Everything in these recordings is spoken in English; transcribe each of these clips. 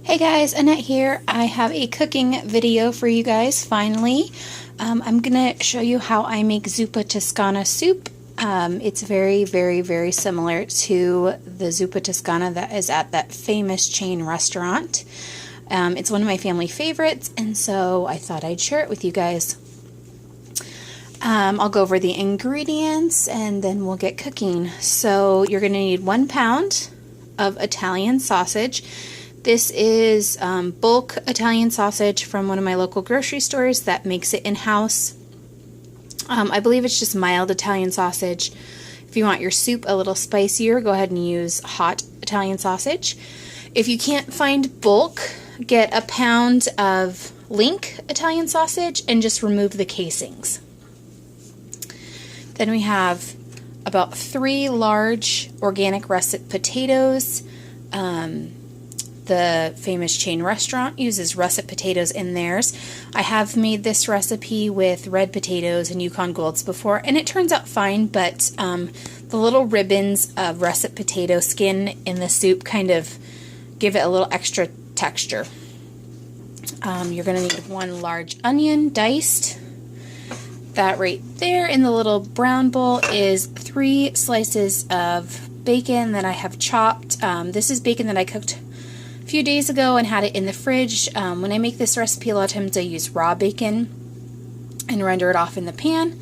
Hey guys, Annette here. I have a cooking video for you guys finally. I'm going to show you how I make Zuppa Toscana soup. It's very similar to the Zuppa Toscana that is at that famous chain restaurant. It's one of my family favorites, and so I thought I'd share it with you guys. I'll go over the ingredients and then we'll get cooking. So you're going to need 1 pound of Italian sausage. This is bulk Italian sausage from one of my local grocery stores that makes it in-house. I believe it's just mild Italian sausage. If you want your soup a little spicier, go ahead and use hot Italian sausage. If you can't find bulk, get a pound of link Italian sausage and just remove the casings. Then we have about 3 large organic russet potatoes. The famous chain restaurant uses russet potatoes in theirs. I have made this recipe with red potatoes and Yukon Golds before, and it turns out fine, but the little ribbons of russet potato skin in the soup kind of give it a little extra texture. You're going to need 1 large onion, diced. That right there in the little brown bowl is 3 slices of bacon that I have chopped. This is bacon that I cooked a few days ago and had it in the fridge. When I make this recipe, a lot of times I use raw bacon and render it off in the pan,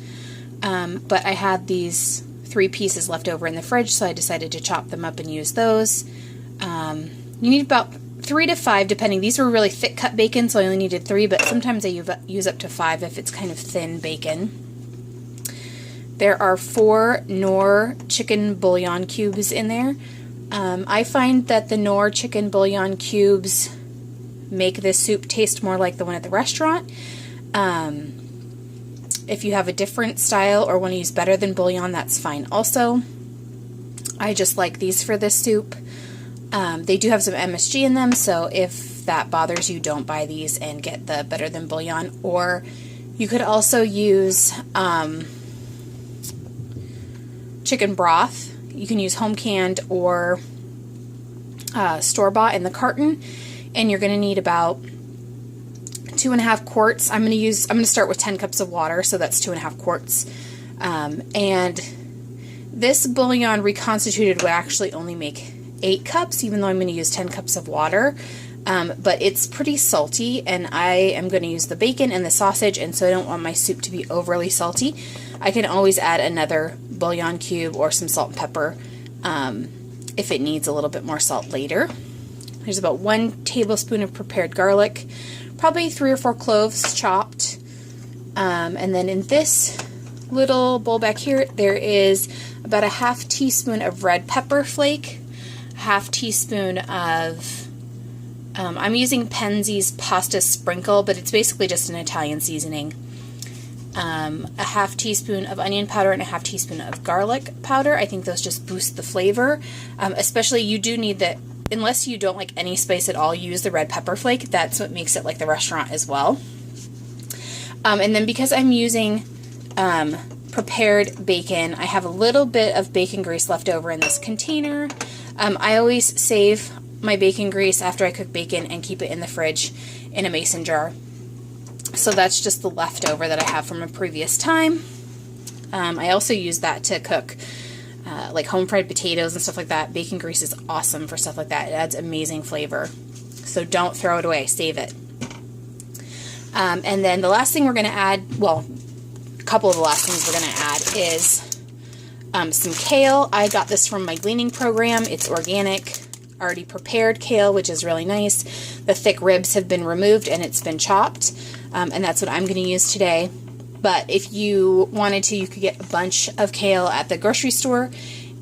but I had these 3 pieces left over in the fridge, so I decided to chop them up and use those. You need about 3 to 5 depending. These were really thick cut bacon, so I only needed 3, but sometimes I use up to 5 if it's kind of thin bacon. There are 4 Knorr chicken bouillon cubes in there. I find that the Knorr chicken bouillon cubes make this soup taste more like the one at the restaurant. If you have a different style or want to use better than bouillon, that's fine also. I just like these for this soup. They do have some MSG in them, so if that bothers you, don't buy these and get the better than bouillon. Or you could also use chicken broth. You can use home canned or store-bought in the carton, and you're going to need about 2.5 quarts. I'm going to start with 10 cups of water, so that's 2.5 quarts. And this bouillon reconstituted would actually only make 8 cups, even though I'm going to use 10 cups of water. But it's pretty salty, and I am going to use the bacon and the sausage, and so I don't want my soup to be overly salty. I can always add another bouillon cube or some salt and pepper if it needs a little bit more salt later. There's about 1 tablespoon of prepared garlic, probably 3 or 4 cloves chopped, and then in this little bowl back here there is about a 1/2 teaspoon of red pepper flake, 1/2 teaspoon of I'm using Penzeys pasta sprinkle, but it's basically just an Italian seasoning. A 1/2 teaspoon of onion powder and a 1/2 teaspoon of garlic powder. I think those just boost the flavor. Especially you do need that, unless you don't like any spice at all, use the red pepper flake. That's what makes it like the restaurant as well. And then because I'm using prepared bacon, I have a little bit of bacon grease left over in this container. I always save my bacon grease after I cook bacon and keep it in the fridge in a mason jar. So that's just the leftover that I have from a previous time. I also use that to cook like home fried potatoes and stuff like that. Bacon grease is awesome for stuff like that. It adds amazing flavor. So don't throw it away, save it. And then the last thing we're going to add, well, a couple of the last things we're going to add is some kale. I got this from my gleaning program. It's organic, already prepared kale, which is really nice. The thick ribs have been removed and it's been chopped. And that's what I'm going to use today. But if you wanted to, you could get a bunch of kale at the grocery store,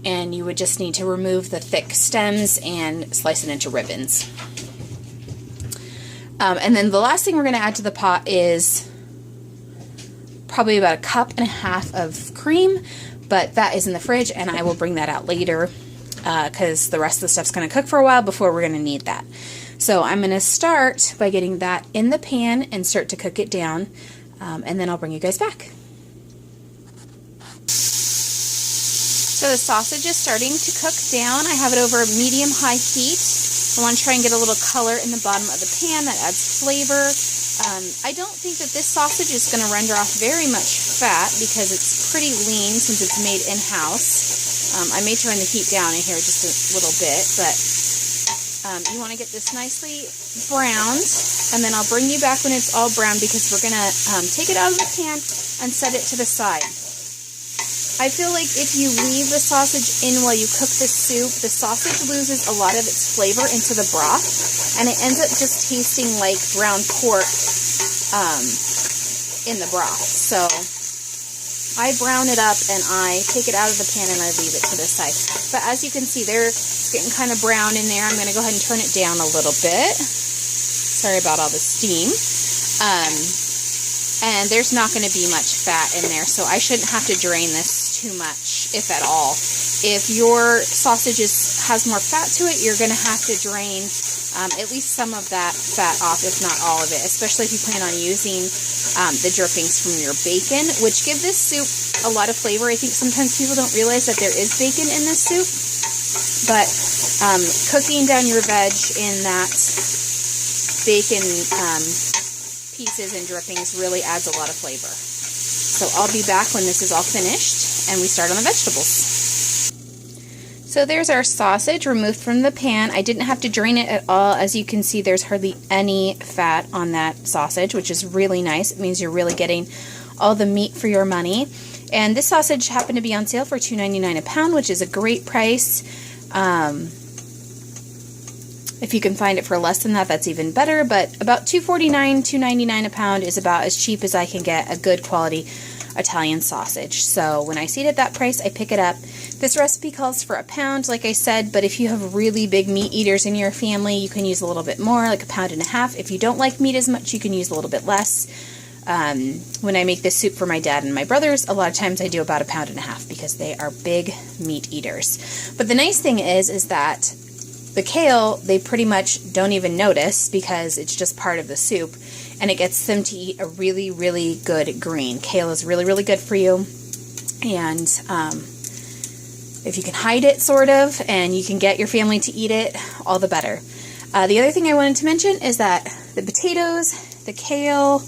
and you would just need to remove the thick stems and slice it into ribbons. And then the last thing we're going to add to the pot is probably about 1.5 cups of cream, but that is in the fridge, and I will bring that out later because the rest of the stuff's going to cook for a while before we're going to need that. So I'm going to start by getting that in the pan and start to cook it down, and then I'll bring you guys back. So the sausage is starting to cook down. I have it over medium-high heat. I want to try and get a little color in the bottom of the pan. That adds flavor. I don't think that this sausage is going to render off very much fat because it's pretty lean since it's made in-house. I may turn the heat down in here just a little bit, but you want to get this nicely browned, and then I'll bring you back when it's all brown because we're going to take it out of the pan and set it to the side. I feel like if you leave the sausage in while you cook the soup, the sausage loses a lot of its flavor into the broth, and it ends up just tasting like ground pork in the broth. So I brown it up and I take it out of the pan and I leave it to the side. But as you can see, it's getting kind of brown in there. I'm going to go ahead and turn it down a little bit. Sorry about all the steam. And there's not going to be much fat in there, so I shouldn't have to drain this too much, if at all. If your sausage has more fat to it, you're going to have to drain at least some of that fat off, if not all of it, especially if you plan on using the drippings from your bacon, which give this soup a lot of flavor. I think sometimes people don't realize that there is bacon in this soup, but cooking down your veg in that bacon pieces and drippings really adds a lot of flavor. So I'll be back when this is all finished and we start on the vegetables. So there's our sausage removed from the pan. I didn't have to drain it at all. As you can see, there's hardly any fat on that sausage, which is really nice. It means you're really getting all the meat for your money. And this sausage happened to be on sale for $2.99 a pound, which is a great price. If you can find it for less than that, that's even better, but about $2.49, $2.99 a pound is about as cheap as I can get a good quality Italian sausage. So when I see it at that price, I pick it up. This recipe calls for a pound, like I said, but if you have really big meat eaters in your family, you can use a little bit more, like 1.5 pounds. If you don't like meat as much, you can use a little bit less. When I make this soup for my dad and my brothers, a lot of times I do about 1.5 pounds because they are big meat eaters. But the nice thing is that the kale, they pretty much don't even notice because it's just part of the soup, and it gets them to eat a really, really good green. Kale is really, really good for you, and if you can hide it, sort of, and you can get your family to eat it, all the better. The other thing I wanted to mention is that the potatoes, the kale,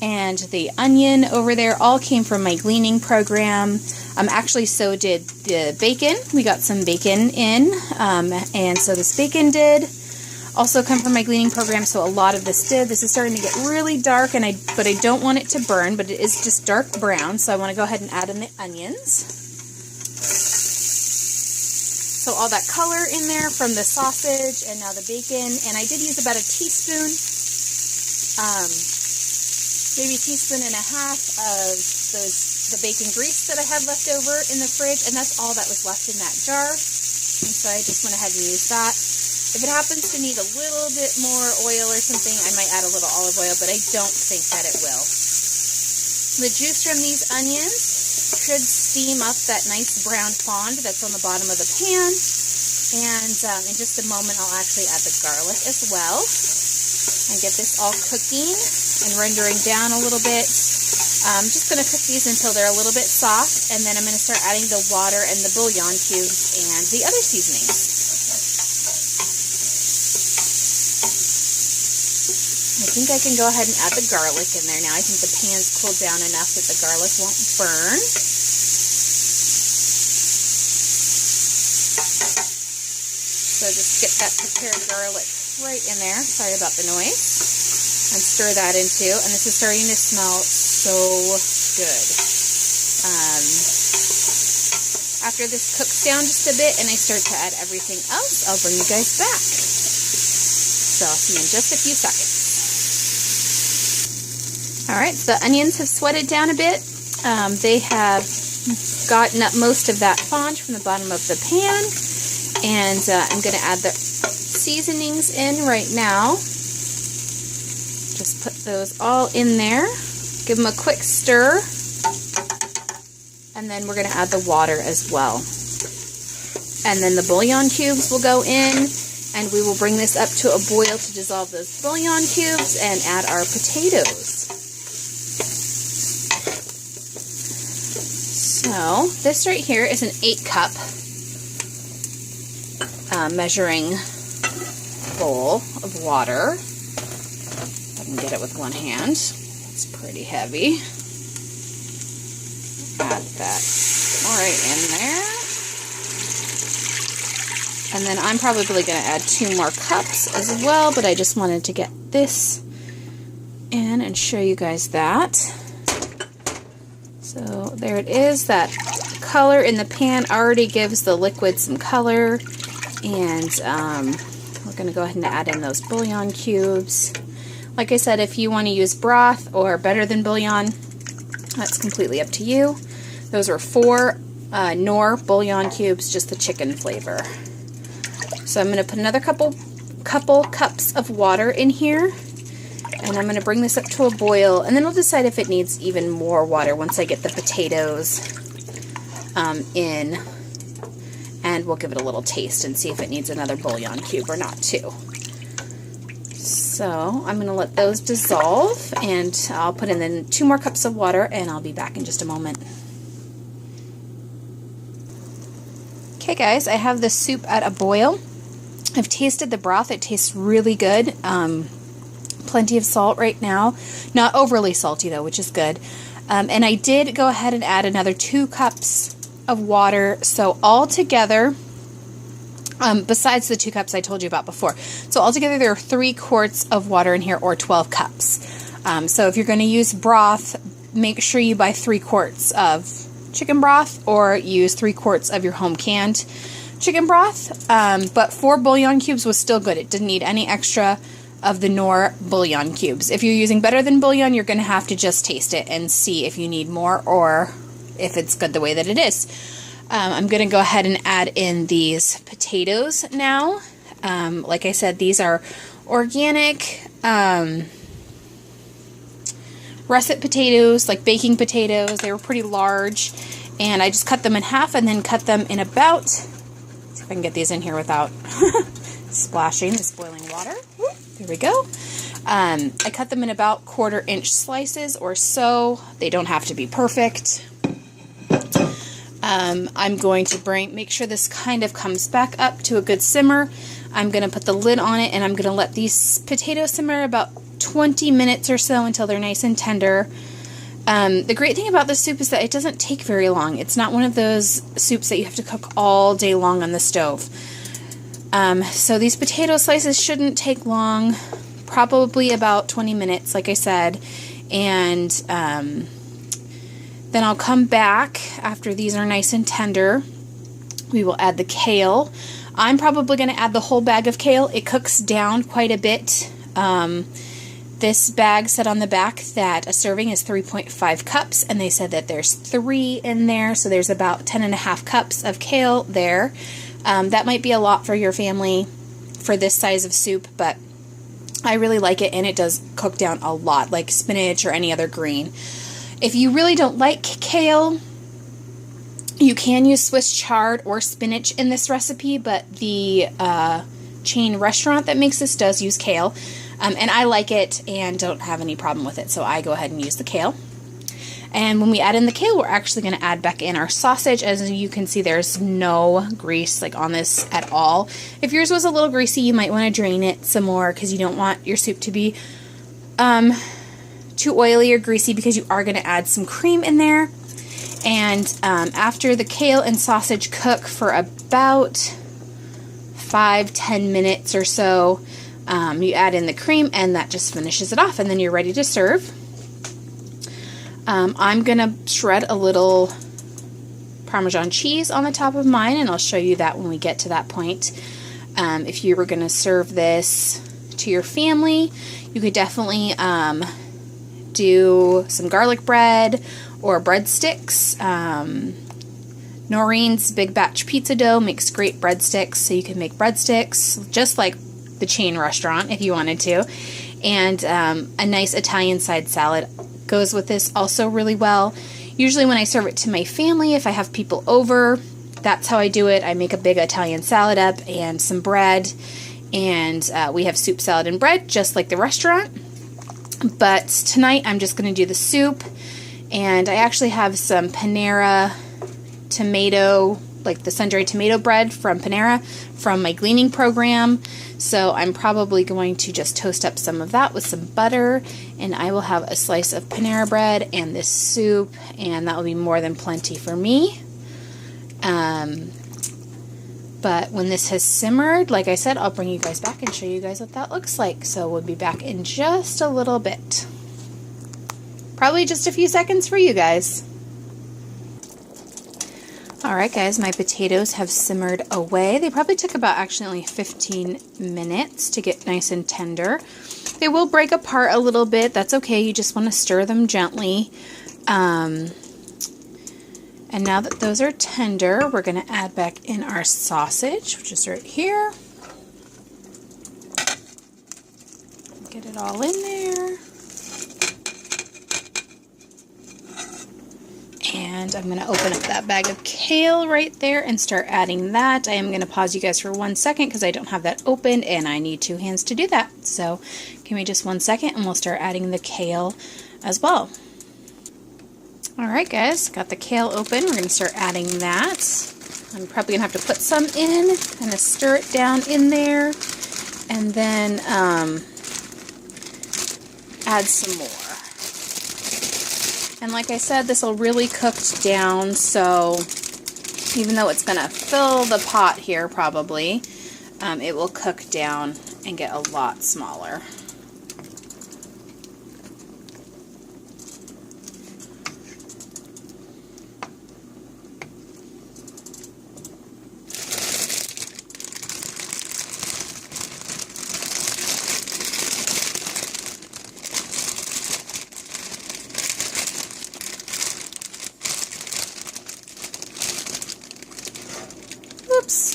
and the onion over there all came from my gleaning program. Actually, so did the bacon. We got some bacon in, and so this bacon did also come from my gleaning program, so a lot of this did. This is starting to get really dark, but I don't want it to burn, but it is just dark brown, so I want to go ahead and add in the onions. So all that color in there from the sausage and now the bacon, and I did use about a teaspoon, maybe 1.5 teaspoons of the bacon grease that I had left over in the fridge, and that's all that was left in that jar. And so I just went ahead and used that. If it happens to need a little bit more oil or something, I might add a little olive oil, but I don't think that it will. The juice from these onions should steam up that nice brown fond that's on the bottom of the pan. And in just a moment, I'll actually add the garlic as well and get this all cooking and rendering down a little bit. I'm just going to cook these until they're a little bit soft, and then I'm going to start adding the water and the bouillon cubes and the other seasonings. I think I can go ahead and add the garlic in there now. I think the pan's cooled down enough that the garlic won't burn. So just get that prepared garlic right in there. Sorry about the noise. And stir that in too. And this is starting to smell so good. After this cooks down just a bit and I start to add everything else, I'll bring you guys back. So I'll see you in just a few seconds. Alright, so the onions have sweated down a bit. They have gotten up most of that fond from the bottom of the pan. And I'm going to add the seasonings in right now. Just put those all in there. Give them a quick stir. And then we're going to add the water as well. And then the bouillon cubes will go in. And we will bring this up to a boil to dissolve those bouillon cubes and add our potatoes. So this right here is an 8-cup measuring bowl of water. I can get it with one hand. It's pretty heavy. Add that right in there. And then I'm probably going to add 2 more cups as well, but I just wanted to get this in and show you guys that. So there it is. That color in the pan already gives the liquid some color. And we're going to go ahead and add in those bullion cubes. Like I said, if you want to use broth or better than bullion, that's completely up to you. Those are 4 knorr bullion cubes, just the chicken flavor. So I'm going to put another couple cups of water in here. And I'm going to bring this up to a boil, and then I'll decide if it needs even more water once I get the potatoes in. And we'll give it a little taste and see if it needs another bullion cube or not too. So I'm going to let those dissolve, and I'll put in then 2 more cups of water, and I'll be back in just a moment. Okay guys, I have this soup at a boil. I've tasted the broth. It tastes really good. Plenty of salt right now. Not overly salty though, which is good. And I did go ahead and add another 2 cups of water. So all together, besides the 2 cups I told you about before. So altogether there are 3 quarts of water in here, or 12 cups. So if you're going to use broth, make sure you buy 3 quarts of chicken broth, or use 3 quarts of your home canned chicken broth. But 4 bullion cubes was still good. It didn't need any extra of the knorr bullion cubes. If you're using better than bullion, you're going to have to just taste it and see if you need more or if it's good the way that it is. I'm going to go ahead and add in these potatoes now. Like I said, these are organic russet potatoes, like baking potatoes. They were pretty large, and I just cut them in half and then cut them in about, see if I can get these in here without splashing this boiling water. There we go. I cut them in about 1/4 inch slices or so. They don't have to be perfect. I'm going to make sure this kind of comes back up to a good simmer. I'm going to put the lid on it, and I'm going to let these potatoes simmer about 20 minutes or so until they're nice and tender. The great thing about this soup is that it doesn't take very long. It's not one of those soups that you have to cook all day long on the stove. So these potato slices shouldn't take long, probably about 20 minutes, like I said. And then I'll come back after these are nice and tender. We will add the kale. I'm probably going to add the whole bag of kale. It cooks down quite a bit. This bag said on the back that a serving is 3.5 cups, and they said that there's 3 in there, so there's about 10.5 cups of kale there. That might be a lot for your family for this size of soup, but I really like it, and it does cook down a lot, like spinach or any other green. If you really don't like kale, you can use Swiss chard or spinach in this recipe, but the chain restaurant that makes this does use kale, and I like it and don't have any problem with it, so I go ahead and use the kale. And when we add in the kale, we're actually going to add back in our sausage. As you can see, there's no grease like on this at all. If yours was a little greasy, you might want to drain it some more because you don't want your soup to be too oily or greasy, because you are going to add some cream in there. And after the kale and sausage cook for about 5-10 minutes or so, you add in the cream, and that just finishes it off, and then you're ready to serve. I'm going to shred a little Parmesan cheese on the top of mine, and I'll show you that when we get to that point. If you were going to serve this to your family, you could definitely do some garlic bread or breadsticks. Noreen's Big Batch Pizza Dough makes great breadsticks, so you can make breadsticks just like the chain restaurant if you wanted to. And a nice Italian side salad goes with this also really well. Usually when I serve it to my family, if I have people over, that's how I do it. I make a big Italian salad up and some bread, and we have soup, salad, and bread just like the restaurant. But tonight I'm just going to do the soup, and I actually have some Panera tomato like the sun-dried tomato bread from Panera from my gleaning program. So I'm probably going to just toast up some of that with some butter, and I will have a slice of Panera bread and this soup, and that will be more than plenty for me. But when this has simmered, like I said, I'll bring you guys back and show you guys what that looks like. So we'll be back in just a little bit. Probably just a few seconds for you guys. Alright guys, my potatoes have simmered away. They probably took about actually only 15 minutes to get nice and tender. They will break apart a little bit. That's okay. You just want to stir them gently. And now that those are tender, we're going to add back in our sausage, which is right here. Get it all in there. And I'm going to open up that bag of kale right there and start adding that. I am going to pause you guys for 1 second because I don't have that opened and I need 2 hands to do that. So give me just 1 second and we'll start adding the kale as well. Alright guys, got the kale open. We're going to start adding that. I'm probably going to have to put some in, kind of stir it down in there, and then add some more. And like I said, this will really cook down, so even though it's going to fill the pot here probably, it will cook down and get a lot smaller.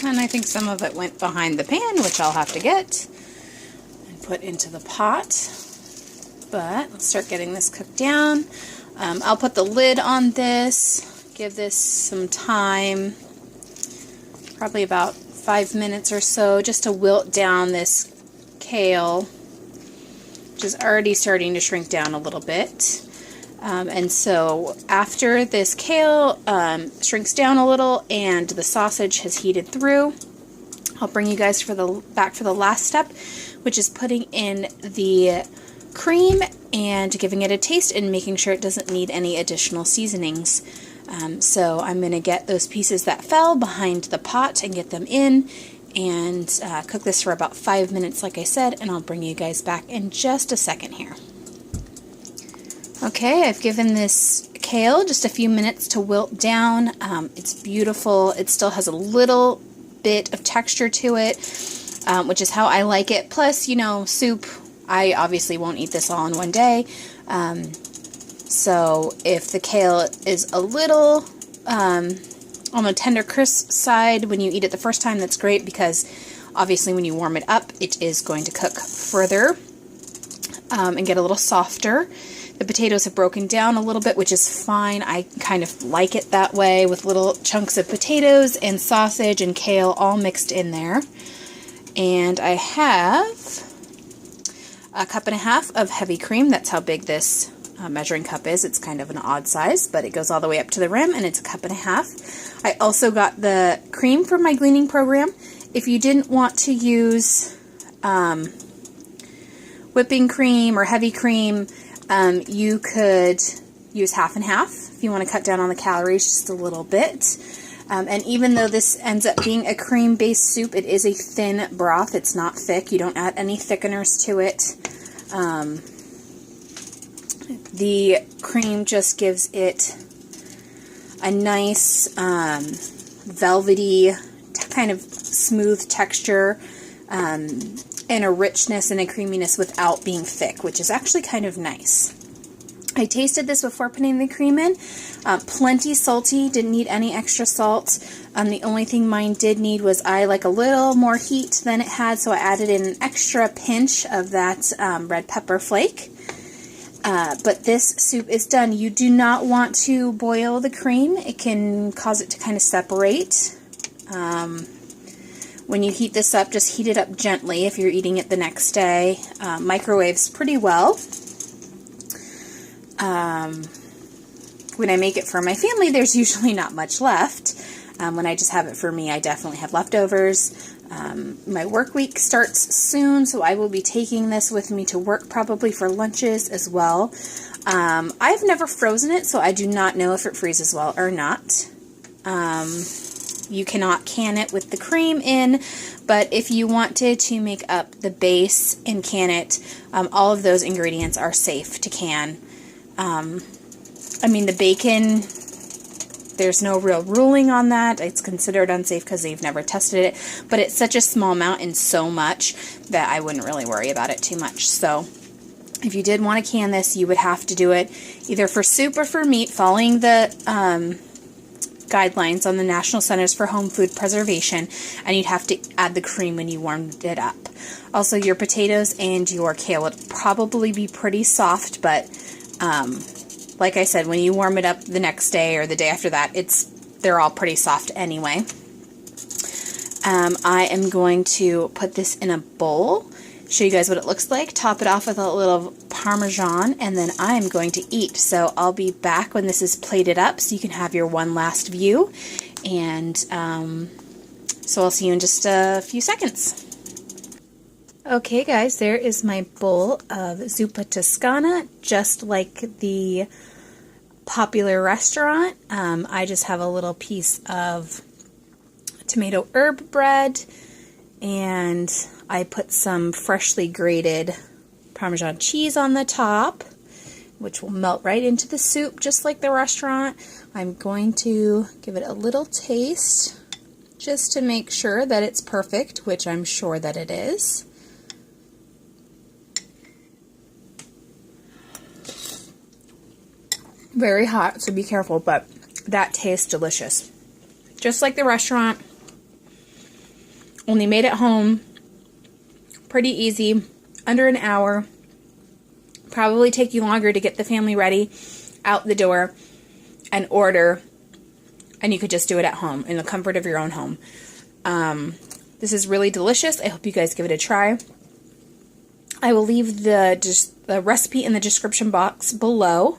And I think some of it went behind the pan, which I'll have to get and put into the pot. But let's start getting this cooked down. I'll put the lid on this, give this some time, probably about 5 minutes or so, just to wilt down this kale, which is already starting to shrink down a little bit. And so after this kale shrinks down a little and the sausage has heated through, I'll bring you guys back for the last step, which is putting in the cream and giving it a taste and making sure it doesn't need any additional seasonings. So I'm going to get those pieces that fell behind the pot and get them in and cook this for about 5 minutes, like I said, and I'll bring you guys back in just a second here. Okay, I've given this kale just a few minutes to wilt down. It's beautiful. It still has a little bit of texture to it, which is how I like it. Plus, you know, soup, I obviously won't eat this all in one day. So if the kale is a little on the tender crisp side when you eat it the first time, that's great, because obviously when you warm it up, it is going to cook further and get a little softer. The potatoes have broken down a little bit, which is fine. I kind of like it that way, with little chunks of potatoes and sausage and kale all mixed in there. And I have 1.5 cups of heavy cream. That's how big this measuring cup is. It's kind of an odd size, but it goes all the way up to the rim, and it's 1.5 cups. I also got the cream from my gleaning program. If you didn't want to use whipping cream or heavy cream, you could use half and half if you want to cut down on the calories just a little bit. And even though this ends up being a cream-based soup, it is a thin broth. It's not thick. You don't add any thickeners to it. The cream just gives it a nice velvety, kind of smooth texture, and a richness and a creaminess without being thick, which is actually kind of nice. I tasted this before putting the cream in. Plenty salty, didn't need any extra salt. The only thing mine did need was I like a little more heat than it had, so I added in an extra pinch of that red pepper flake. But this soup is done. You do not want to boil the cream. It can cause it to kind of separate. When you heat this up, just heat it up gently if you're eating it the next day. Microwaves pretty well. When I make it for my family, there's usually not much left. When I just have it for me, I definitely have leftovers. My work week starts soon, so I will be taking this with me to work probably for lunches as well. I've never frozen it, so I do not know if it freezes well or not. You cannot can it with the cream in, but if you wanted to make up the base and can it, all of those ingredients are safe to can. I mean, the bacon, there's no real ruling on that. It's considered unsafe because they've never tested it, but it's such a small amount and so much that I wouldn't really worry about it too much. So if you did want to can this, you would have to do it either for soup or for meat, following the guidelines on the National Centers for Home Food Preservation, and you'd have to add the cream when you warmed it up. Also, your potatoes and your kale would probably be pretty soft, but like I said, when you warm it up the next day or the day after that, they're all pretty soft anyway. I am going to put this in a bowl, show you guys what it looks like, top it off with a little Parmesan, and then I'm going to eat. So I'll be back when this is plated up so you can have your one last view. And so I'll see you in just a few seconds. Okay guys, there is my bowl of Zuppa Toscana, just like the popular restaurant. I just have a little piece of tomato herb bread, and I put some freshly grated Parmesan cheese on the top, which will melt right into the soup just like the restaurant. I'm going to give it a little taste just to make sure that it's perfect, which I'm sure that it is. Very hot, so be careful, but that tastes delicious. Just like the restaurant, only made at home. Pretty easy, under an hour. Probably take you longer to get the family ready, out the door, and order, and you could just do it at home in the comfort of your own home. This is really delicious. I hope you guys give it a try. I will leave the recipe in the description box below.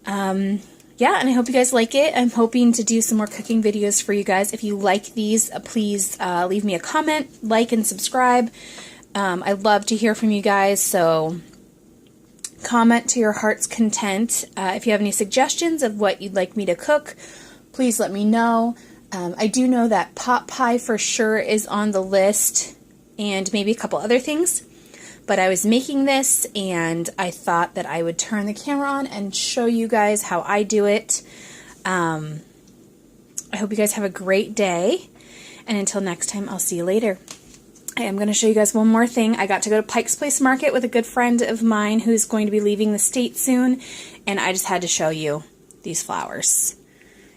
Yeah, and I hope you guys like it. I'm hoping to do some more cooking videos for you guys. If you like these, please leave me a comment, like, and subscribe. I love to hear from you guys, so comment to your heart's content. If you have any suggestions of what you'd like me to cook, please let me know. I do know that pot pie for sure is on the list, and maybe a couple other things. But I was making this, and I thought that I would turn the camera on and show you guys how I do it. I hope you guys have a great day, and until next time, I'll see you later. I'm going to show you guys one more thing. I got to go to Pike's Place Market with a good friend of mine who's going to be leaving the state soon, and I just had to show you these flowers.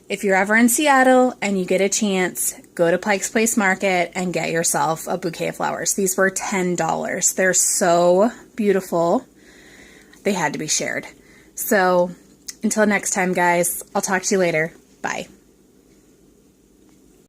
If you're ever in Seattle and you get a chance, go to Pike's Place Market and get yourself a bouquet of flowers. These were $10. They're so beautiful. They had to be shared. So until next time, guys, I'll talk to you later. Bye.